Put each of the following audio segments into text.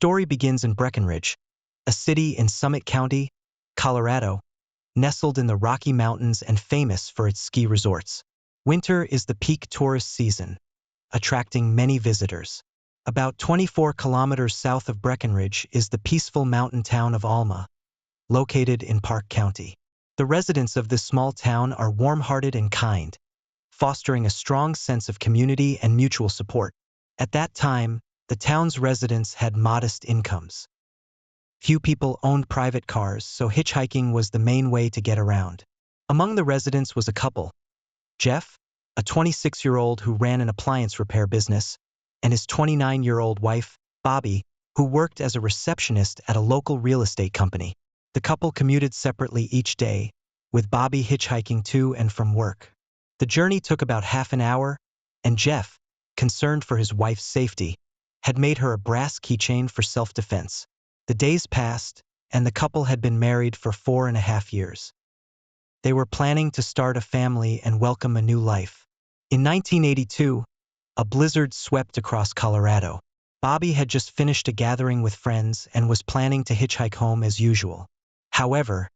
story begins in Breckenridge, a city in Summit County, Colorado, nestled in the Rocky Mountains and famous for its ski resorts. Winter is the peak tourist season, attracting many visitors. About 24 kilometers south of Breckenridge is the peaceful mountain town of Alma, located in Park County. The residents of this small town are warm-hearted and kind, fostering a strong sense of community and mutual support. At that time, the town's residents had modest incomes. Few people owned private cars, so hitchhiking was the main way to get around. Among the residents was a couple, Jeff, a 26-year-old who ran an appliance repair business, and his 29-year-old wife, Bobbie, who worked as a receptionist at a local real estate company. The couple commuted separately each day, with Bobbie hitchhiking to and from work. The journey took about half an hour, and Jeff, concerned for his wife's safety, had made her a brass keychain for self-defense. The days passed, and the couple had been married for 4.5 years. They were planning to start a family and welcome a new life. In 1982, a blizzard swept across Colorado. Bobbie had just finished a gathering with friends and was planning to hitchhike home as usual. However,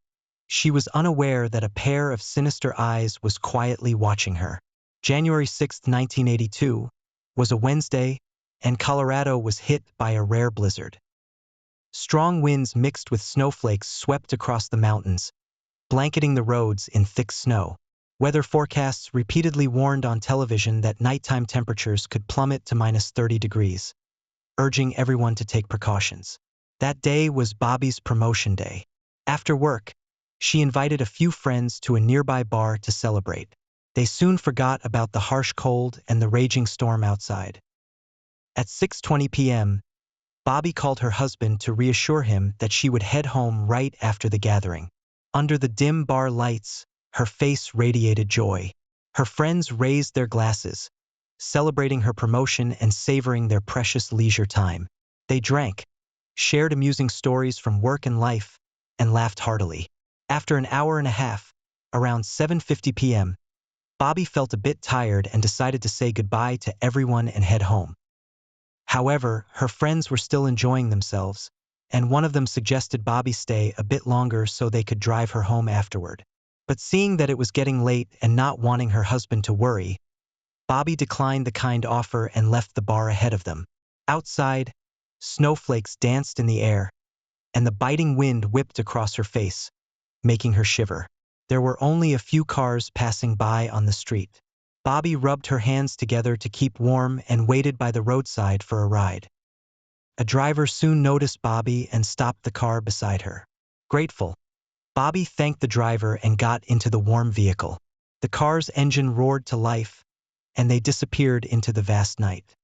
she was unaware that a pair of sinister eyes was quietly watching her. January 6, 1982, was a Wednesday, and Colorado was hit by a rare blizzard. Strong winds mixed with snowflakes swept across the mountains, blanketing the roads in thick snow. Weather forecasts repeatedly warned on television that nighttime temperatures could plummet to -30 degrees, urging everyone to take precautions. That day was Bobbie's promotion day. After work, she invited a few friends to a nearby bar to celebrate. They soon forgot about the harsh cold and the raging storm outside. At 6:20 p.m., Bobbie called her husband to reassure him that she would head home right after the gathering. Under the dim bar lights, her face radiated joy. Her friends raised their glasses, celebrating her promotion and savoring their precious leisure time. They drank, shared amusing stories from work and life, and laughed heartily. After an hour and a half, around 7:50 p.m., Bobbie felt a bit tired and decided to say goodbye to everyone and head home. However, her friends were still enjoying themselves, and one of them suggested Bobbie stay a bit longer so they could drive her home afterward. But seeing that it was getting late and not wanting her husband to worry, Bobbie declined the kind offer and left the bar ahead of them. Outside, snowflakes danced in the air, and the biting wind whipped across her face, making her shiver. There were only a few cars passing by on the street. Bobbie rubbed her hands together to keep warm and waited by the roadside for a ride. A driver soon noticed Bobbie and stopped the car beside her. Grateful, Bobbie thanked the driver and got into the warm vehicle. The car's engine roared to life, and they disappeared into the vast night.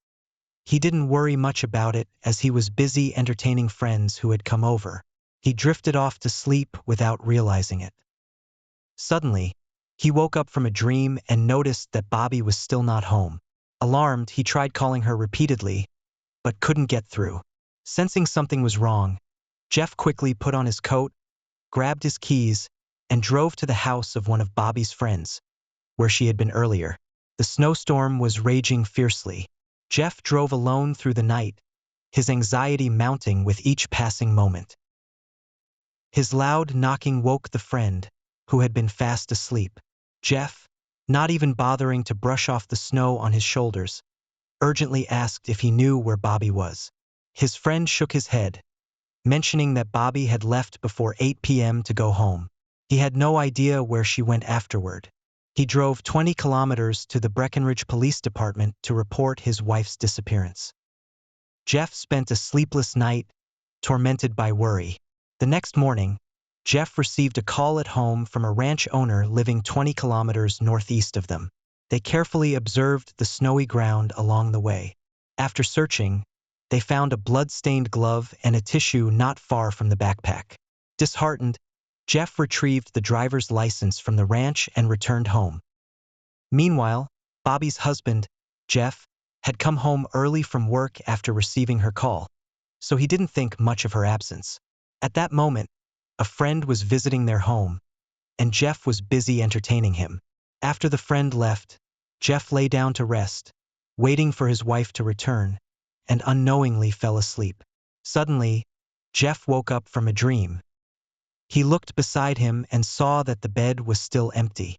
He didn't worry much about it as he was busy entertaining friends who had come over. He drifted off to sleep without realizing it. Suddenly, he woke up from a dream and noticed that Bobbie was still not home. Alarmed, he tried calling her repeatedly, but couldn't get through. Sensing something was wrong, Jeff quickly put on his coat, grabbed his keys, and drove to the house of one of Bobbie's friends, where she had been earlier. The snowstorm was raging fiercely. Jeff drove alone through the night, his anxiety mounting with each passing moment. His loud knocking woke the friend, who had been fast asleep. Jeff, not even bothering to brush off the snow on his shoulders, urgently asked if he knew where Bobbie was. His friend shook his head, mentioning that Bobbie had left before 8 p.m. to go home. He had no idea where she went afterward. He drove 20 kilometers to the Breckenridge Police Department to report his wife's disappearance. Jeff spent a sleepless night, tormented by worry. The next morning, Jeff received a call at home from a ranch owner living 20 kilometers northeast of them. They carefully observed the snowy ground along the way. After searching, they found a blood-stained glove and a tissue not far from the backpack. Disheartened, Jeff retrieved the driver's license from the ranch and returned home. Meanwhile, Bobbie's husband, Jeff, had come home early from work after receiving her call, so he didn't think much of her absence. At that moment, a friend was visiting their home, and Jeff was busy entertaining him. After the friend left, Jeff lay down to rest, waiting for his wife to return, and unknowingly fell asleep. Suddenly, Jeff woke up from a dream. He looked beside him and saw that the bed was still empty.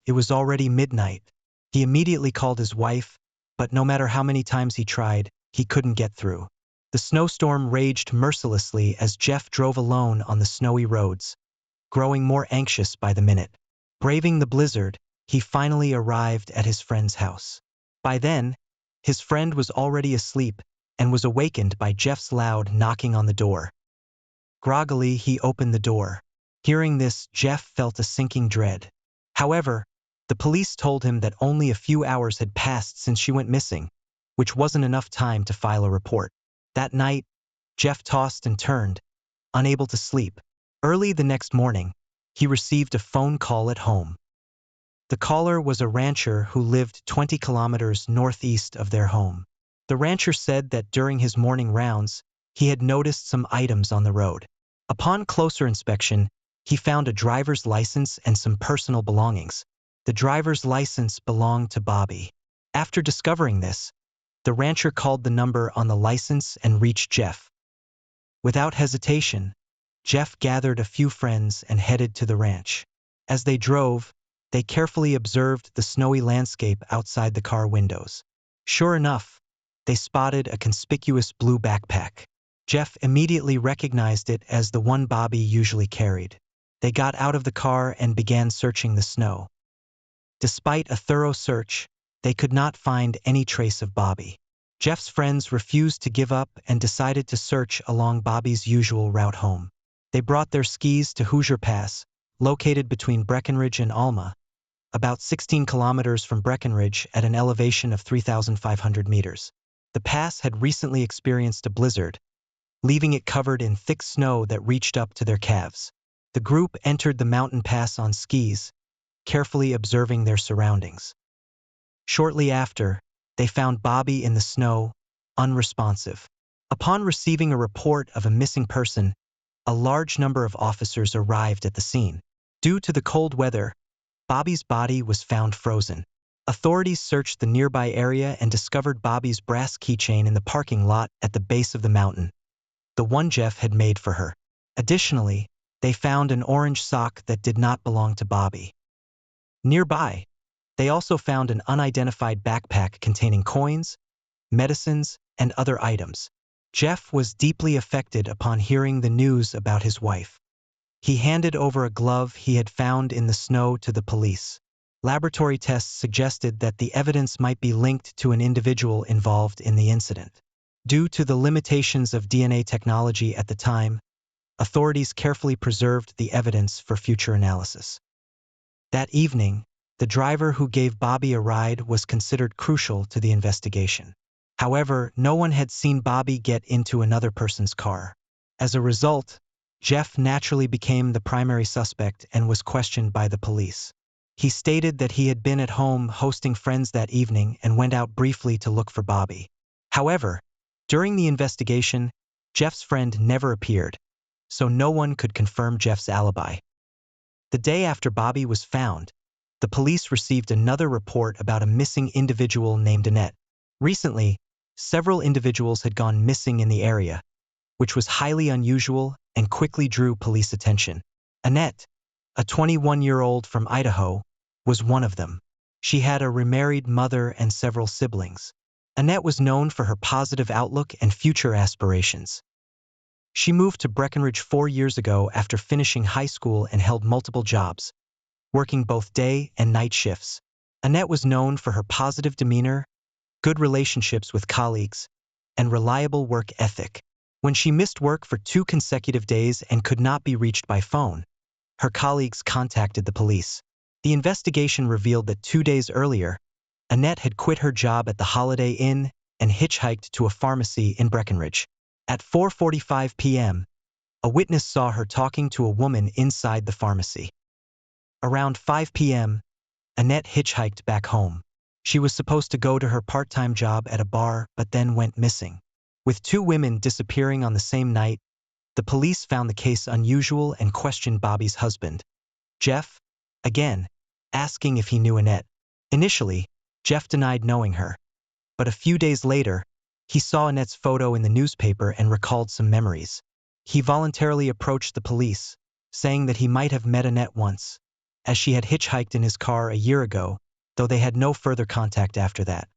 It was already midnight. He immediately called his wife, but no matter how many times he tried, he couldn't get through. The snowstorm raged mercilessly as Jeff drove alone on the snowy roads, growing more anxious by the minute. Braving the blizzard, he finally arrived at his friend's house. By then, his friend was already asleep and was awakened by Jeff's loud knocking on the door. Groggily, he opened the door. Hearing this, Jeff felt a sinking dread. However, the police told him that only a few hours had passed since she went missing, which wasn't enough time to file a report. That night, Jeff tossed and turned, unable to sleep. Early the next morning, he received a phone call at home. The caller was a rancher who lived 20 kilometers northeast of their home. The rancher said that during his morning rounds, he had noticed some items on the road. Upon closer inspection, he found a driver's license and some personal belongings. The driver's license belonged to Bobbie. After discovering this, the rancher called the number on the license and reached Jeff. Without hesitation, Jeff gathered a few friends and headed to the ranch. As they drove, they carefully observed the snowy landscape outside the car windows. Sure enough, they spotted a conspicuous blue backpack. Jeff immediately recognized it as the one Bobbie usually carried. They got out of the car and began searching the snow. Despite a thorough search, they could not find any trace of Bobbie. Jeff's friends refused to give up and decided to search along Bobbie's usual route home. They brought their skis to Hoosier Pass, located between Breckenridge and Alma, about 16 kilometers from Breckenridge at an elevation of 3,500 meters. The pass had recently experienced a blizzard, leaving it covered in thick snow that reached up to their calves. The group entered the mountain pass on skis, carefully observing their surroundings. Shortly after, they found Bobbie in the snow, unresponsive. Upon receiving a report of a missing person, a large number of officers arrived at the scene. Due to the cold weather, Bobbie's body was found frozen. Authorities searched the nearby area and discovered Bobbie's brass keychain in the parking lot at the base of the mountain, the one Jeff had made for her. Additionally, they found an orange sock that did not belong to Bobbie. Nearby, they also found an unidentified backpack containing coins, medicines, and other items. Jeff was deeply affected upon hearing the news about his wife. He handed over a glove he had found in the snow to the police. Laboratory tests suggested that the evidence might be linked to an individual involved in the incident. Due to the limitations of DNA technology at the time, authorities carefully preserved the evidence for future analysis. That evening, the driver who gave Bobbie a ride was considered crucial to the investigation. However, no one had seen Bobbie get into another person's car. As a result, Jeff naturally became the primary suspect and was questioned by the police. He stated that he had been at home hosting friends that evening and went out briefly to look for Bobbie. However, during the investigation, Jeff's friend never appeared, so no one could confirm Jeff's alibi. The day after Bobbie was found, the police received another report about a missing individual named Annette. Recently, several individuals had gone missing in the area, which was highly unusual and quickly drew police attention. Annette, a 21-year-old from Idaho, was one of them. She had a remarried mother and several siblings. Annette was known for her positive outlook and future aspirations. She moved to Breckenridge 4 years ago after finishing high school and held multiple jobs, working both day and night shifts. Annette was known for her positive demeanor, good relationships with colleagues, and reliable work ethic. When she missed work for 2 consecutive days and could not be reached by phone, her colleagues contacted the police. The investigation revealed that 2 days earlier, Annette had quit her job at the Holiday Inn and hitchhiked to a pharmacy in Breckenridge. At 4:45 p.m., a witness saw her talking to a woman inside the pharmacy. Around 5 p.m., Annette hitchhiked back home. She was supposed to go to her part-time job at a bar but then went missing. With 2 women disappearing on the same night, the police found the case unusual and questioned Bobbie's husband, Jeff, again, asking if he knew Annette. Initially, Jeff denied knowing her, but a few days later, He saw Annette's photo in the newspaper and recalled some memories. He voluntarily approached the police, saying that he might have met Annette once, as she had hitchhiked in his car a year ago, though they had no further contact after that.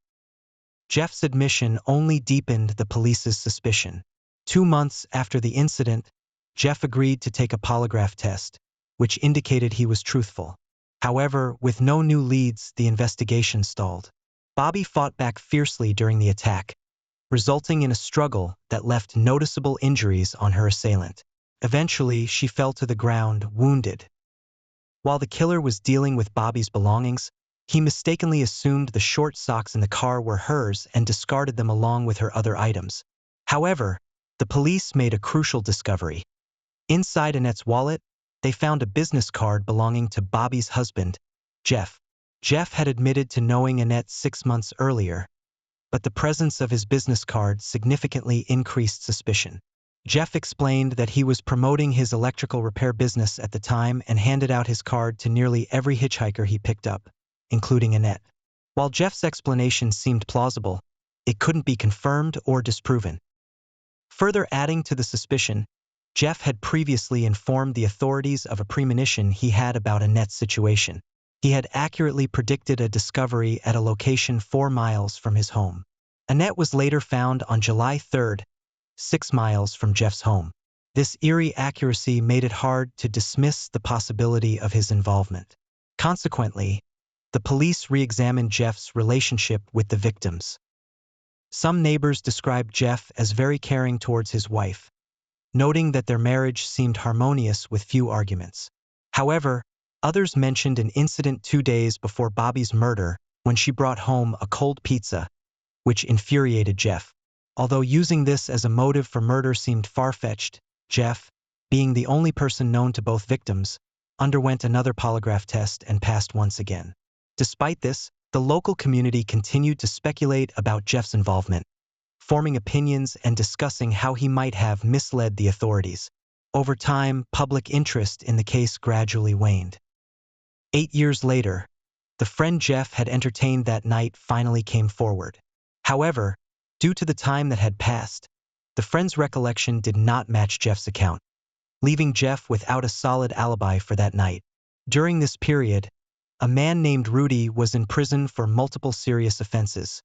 Jeff's admission only deepened the police's suspicion. 2 months after the incident, Jeff agreed to take a polygraph test, which indicated he was truthful. However, with no new leads, the investigation stalled. Bobbie fought back fiercely during the attack, resulting in a struggle that left noticeable injuries on her assailant. Eventually, she fell to the ground, wounded. While the killer was dealing with Bobbie's belongings, he mistakenly assumed the short socks in the car were hers and discarded them along with her other items. However, the police made a crucial discovery. Inside Annette's wallet, they found a business card belonging to Bobbie's husband, Jeff. Jeff had admitted to knowing Annette 6 months earlier, but the presence of his business card significantly increased suspicion. Jeff explained that he was promoting his electrical repair business at the time and handed out his card to nearly every hitchhiker he picked up, including Annette. While Jeff's explanation seemed plausible, it couldn't be confirmed or disproven. Further adding to the suspicion, Jeff had previously informed the authorities of a premonition he had about Annette's situation. He had accurately predicted a discovery at a location 4 miles from his home. Annette was later found on July 3rd, 6 miles from Jeff's home. This eerie accuracy made it hard to dismiss the possibility of his involvement. Consequently, the police re-examined Jeff's relationship with the victims. Some neighbors described Jeff as very caring towards his wife, noting that their marriage seemed harmonious with few arguments. However, others mentioned an incident 2 days before Bobbie's murder when she brought home a cold pizza, which infuriated Jeff. Although using this as a motive for murder seemed far-fetched, Jeff, being the only person known to both victims, underwent another polygraph test and passed once again. Despite this, the local community continued to speculate about Jeff's involvement, forming opinions and discussing how he might have misled the authorities. Over time, public interest in the case gradually waned. 8 years later, the friend Jeff had entertained that night finally came forward. However, due to the time that had passed, the friend's recollection did not match Jeff's account, leaving Jeff without a solid alibi for that night. During this period, a man named Rudy was in prison for multiple serious offenses,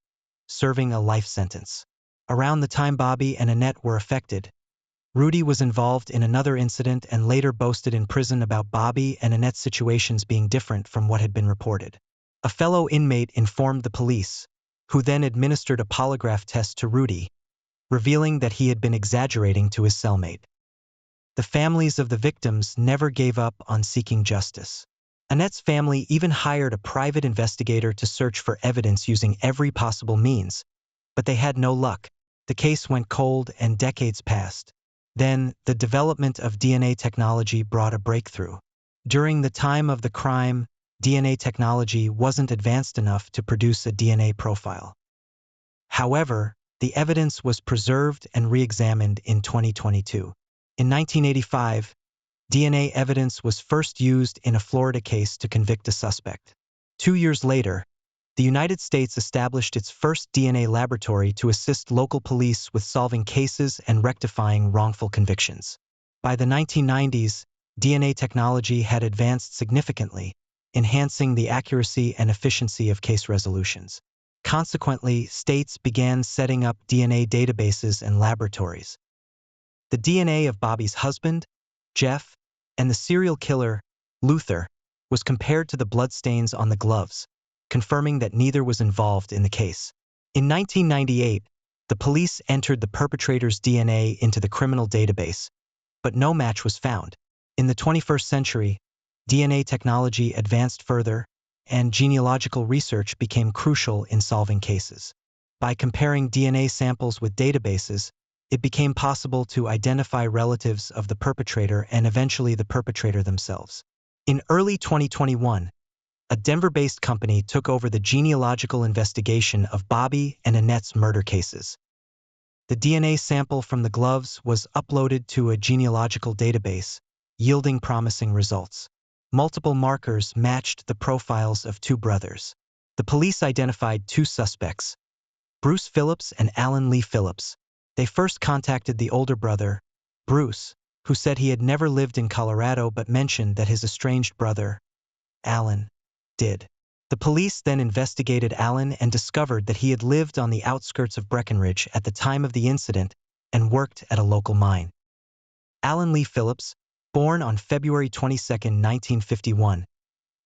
serving a life sentence. Around the time Bobbie and Annette were affected, Rudy was involved in another incident and later boasted in prison about Bobbie and Annette's situations being different from what had been reported. A fellow inmate informed the police, who then administered a polygraph test to Rudy, revealing that he had been exaggerating to his cellmate. The families of the victims never gave up on seeking justice. Annette's family even hired a private investigator to search for evidence using every possible means, but they had no luck. The case went cold and decades passed. Then, the development of DNA technology brought a breakthrough. During the time of the crime, DNA technology wasn't advanced enough to produce a DNA profile. However, the evidence was preserved and re-examined in 2022. In 1985, DNA evidence was first used in a Florida case to convict a suspect. 2 years later, the United States established its first DNA laboratory to assist local police with solving cases and rectifying wrongful convictions. By the 1990s, DNA technology had advanced significantly, enhancing the accuracy and efficiency of case resolutions. Consequently, states began setting up DNA databases and laboratories. The DNA of Bobbie's husband, Jeff, and the serial killer, Luther, was compared to the bloodstains on the gloves, confirming that neither was involved in the case. In 1998, the police entered the perpetrator's DNA into the criminal database, but no match was found. In the 21st century, DNA technology advanced further, and genealogical research became crucial in solving cases. By comparing DNA samples with databases, it became possible to identify relatives of the perpetrator and eventually the perpetrator themselves. In early 2021, a Denver-based company took over the genealogical investigation of Bobbie and Annette's murder cases. The DNA sample from the gloves was uploaded to a genealogical database, yielding promising results. Multiple markers matched the profiles of 2 brothers. The police identified 2 suspects, Bruce Phillips and Alan Lee Phillips. They first contacted the older brother, Bruce, who said he had never lived in Colorado but mentioned that his estranged brother, Alan, did. The police then investigated Alan and discovered that he had lived on the outskirts of Breckenridge at the time of the incident and worked at a local mine. Alan Lee Phillips, born on February 22, 1951,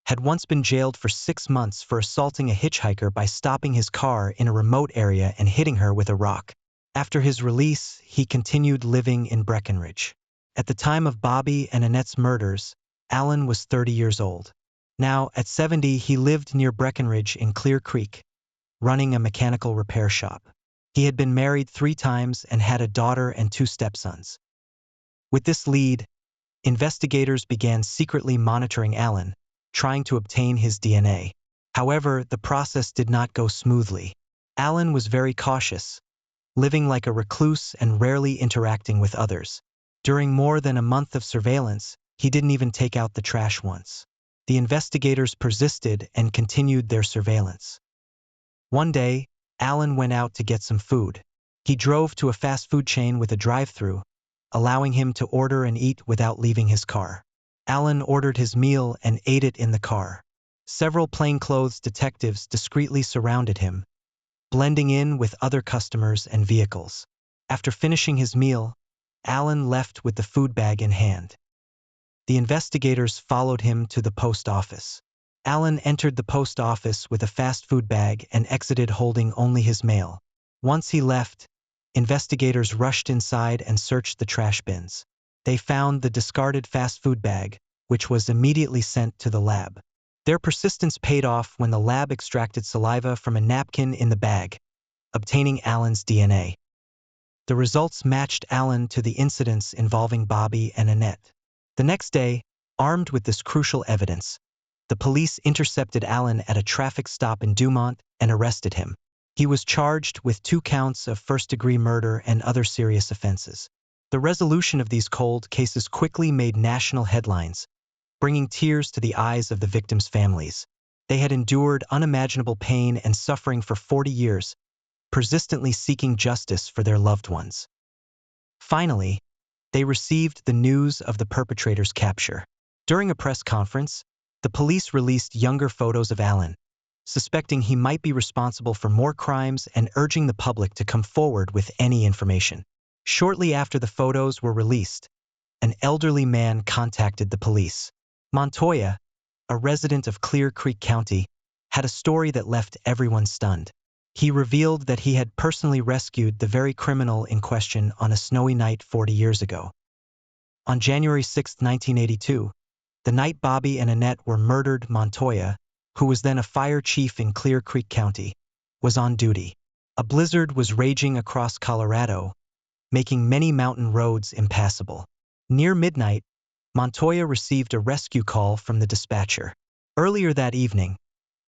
had once been jailed for 6 months for assaulting a hitchhiker by stopping his car in a remote area and hitting her with a rock. After his release, he continued living in Breckenridge. At the time of Bobbie and Annette's murders, Alan was 30 years old. Now, at 70, he lived near Breckenridge in Clear Creek, running a mechanical repair shop. He had been married 3 times and had a daughter and 2 stepsons. With this lead, investigators began secretly monitoring Alan, trying to obtain his DNA. However, the process did not go smoothly. Alan was very cautious, living like a recluse and rarely interacting with others. During more than a month of surveillance, he didn't even take out the trash once. The investigators persisted and continued their surveillance. One day, Alan went out to get some food. He drove to a fast food chain with a drive-thru, allowing him to order and eat without leaving his car. Alan ordered his meal and ate it in the car. Several plainclothes detectives discreetly surrounded him, blending in with other customers and vehicles. After finishing his meal, Alan left with the food bag in hand. The investigators followed him to the post office. Alan entered the post office with a fast food bag and exited holding only his mail. Once he left, investigators rushed inside and searched the trash bins. They found the discarded fast food bag, which was immediately sent to the lab. Their persistence paid off when the lab extracted saliva from a napkin in the bag, obtaining Alan's DNA. The results matched Alan to the incidents involving Bobbie and Annette. The next day, armed with this crucial evidence, the police intercepted Alan at a traffic stop in Dumont and arrested him. He was charged with 2 counts of first-degree murder and other serious offenses. The resolution of these cold cases quickly made national headlines, bringing tears to the eyes of the victims' families. They had endured unimaginable pain and suffering for 40 years, persistently seeking justice for their loved ones. Finally, they received the news of the perpetrator's capture. During a press conference, the police released younger photos of Alan, suspecting he might be responsible for more crimes and urging the public to come forward with any information. Shortly after the photos were released, an elderly man contacted the police. Montoya, a resident of Clear Creek County, had a story that left everyone stunned. He revealed that he had personally rescued the very criminal in question on a snowy night 40 years ago. On January 6, 1982, the night Bobbie and Annette were murdered, Montoya, who was then a fire chief in Clear Creek County, was on duty. A blizzard was raging across Colorado, making many mountain roads impassable. Near midnight, Montoya received a rescue call from the dispatcher. Earlier that evening,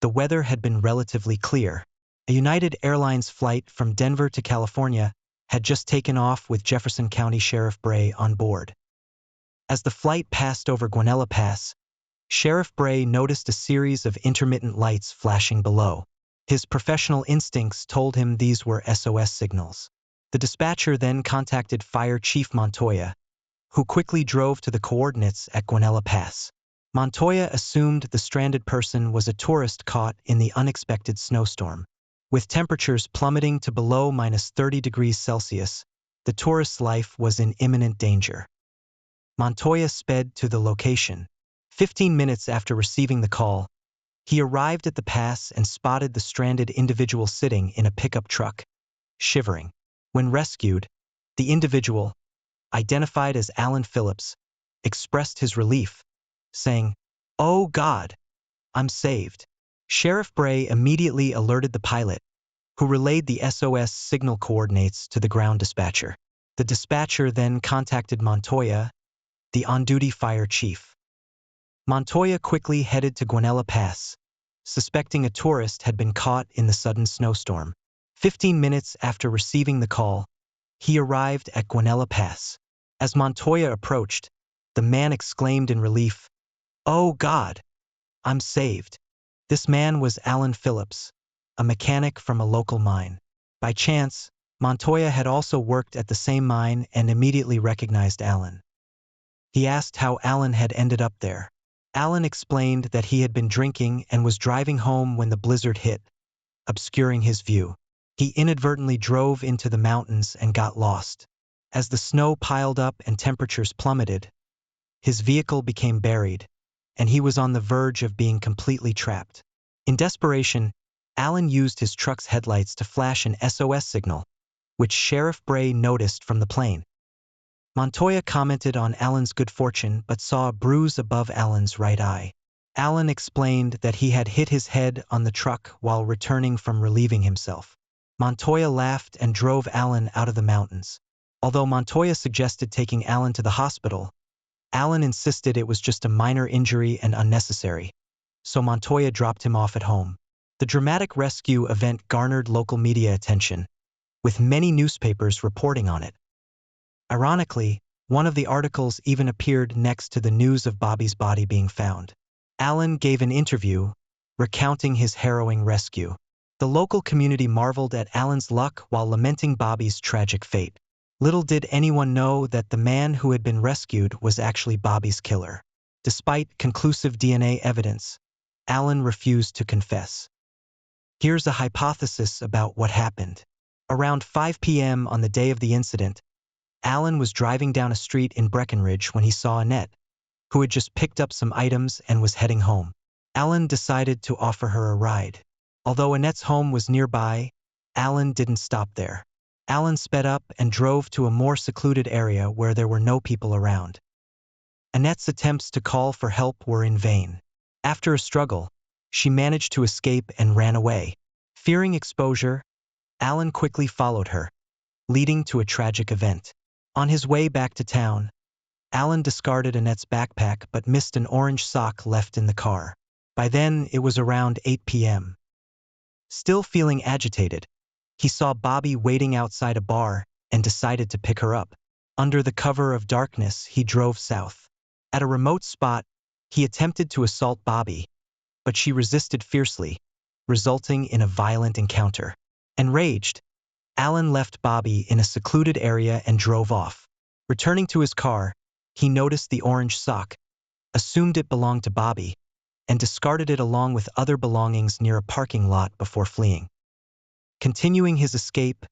the weather had been relatively clear. A United Airlines flight from Denver to California had just taken off with Jefferson County Sheriff Bray on board. As the flight passed over Guanella Pass, Sheriff Bray noticed a series of intermittent lights flashing below. His professional instincts told him these were SOS signals. The dispatcher then contacted Fire Chief Montoya, who quickly drove to the coordinates at Guanella Pass. Montoya assumed the stranded person was a tourist caught in the unexpected snowstorm. With temperatures plummeting to below -30 degrees Celsius, the tourist's life was in imminent danger. Montoya sped to the location. 15 minutes after receiving the call, he arrived at the pass and spotted the stranded individual sitting in a pickup truck, shivering. When rescued, the individual, identified as Alan Phillips, expressed his relief, saying, "Oh God, I'm saved." Sheriff Bray immediately alerted the pilot, who relayed the SOS signal coordinates to the ground dispatcher. The dispatcher then contacted Montoya, the on-duty fire chief. Montoya quickly headed to Guanella Pass, suspecting a tourist had been caught in the sudden snowstorm. 15 minutes after receiving the call, he arrived at Guanella Pass. As Montoya approached, the man exclaimed in relief, "Oh God, I'm saved." This man was Alan Phillips, a mechanic from a local mine. By chance, Montoya had also worked at the same mine and immediately recognized Alan. He asked how Alan had ended up there. Alan explained that he had been drinking and was driving home when the blizzard hit, obscuring his view. He inadvertently drove into the mountains and got lost. As the snow piled up and temperatures plummeted, his vehicle became buried, and he was on the verge of being completely trapped. In desperation, Alan used his truck's headlights to flash an SOS signal, which Sheriff Bray noticed from the plane. Montoya commented on Alan's good fortune but saw a bruise above Alan's right eye. Alan explained that he had hit his head on the truck while returning from relieving himself. Montoya laughed and drove Alan out of the mountains. Although Montoya suggested taking Alan to the hospital, Alan insisted it was just a minor injury and unnecessary, so Montoya dropped him off at home. The dramatic rescue event garnered local media attention, with many newspapers reporting on it. Ironically, one of the articles even appeared next to the news of Bobbie's body being found. Alan gave an interview, recounting his harrowing rescue. The local community marveled at Alan's luck while lamenting Bobbie's tragic fate. Little did anyone know that the man who had been rescued was actually Bobbie's killer. Despite conclusive DNA evidence, Alan refused to confess. Here's a hypothesis about what happened. Around 5 p.m. on the day of the incident, Alan was driving down a street in Breckenridge when he saw Annette, who had just picked up some items and was heading home. Alan decided to offer her a ride. Although Annette's home was nearby, Alan didn't stop there. Alan sped up and drove to a more secluded area where there were no people around. Annette's attempts to call for help were in vain. After a struggle, she managed to escape and ran away. Fearing exposure, Alan quickly followed her, leading to a tragic event. On his way back to town, Alan discarded Annette's backpack but missed an orange sock left in the car. By then, it was around 8 p.m. Still feeling agitated, he saw Bobbie waiting outside a bar and decided to pick her up. Under the cover of darkness, he drove south. At a remote spot, he attempted to assault Bobbie, but she resisted fiercely, resulting in a violent encounter. Enraged, Alan left Bobbie in a secluded area and drove off. Returning to his car, he noticed the orange sock, assumed it belonged to Bobbie, and discarded it along with other belongings near a parking lot before fleeing. Continuing his escape,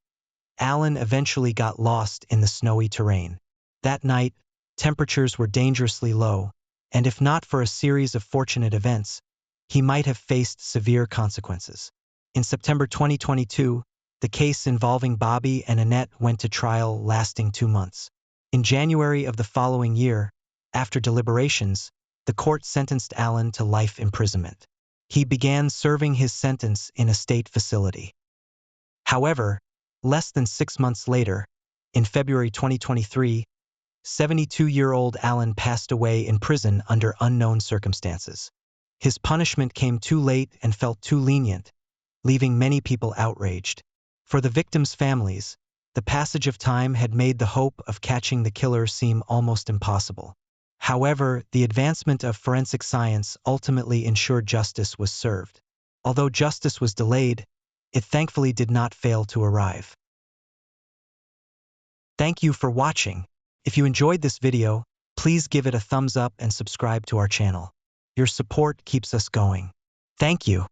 Alan eventually got lost in the snowy terrain. That night, temperatures were dangerously low, and if not for a series of fortunate events, he might have faced severe consequences. In September 2022, the case involving Bobbie and Annette went to trial lasting 2 months. In January of the following year, after deliberations, the court sentenced Alan to life imprisonment. He began serving his sentence in a state facility. However, less than 6 months later, in February 2023, 72-year-old Alan passed away in prison under unknown circumstances. His punishment came too late and felt too lenient, leaving many people outraged. For the victims' families, the passage of time had made the hope of catching the killer seem almost impossible. However, the advancement of forensic science ultimately ensured justice was served. Although justice was delayed, it thankfully did not fail to arrive. Thank you for watching. If you enjoyed this video, please give it a thumbs up and subscribe to our channel. Your support keeps us going. Thank you.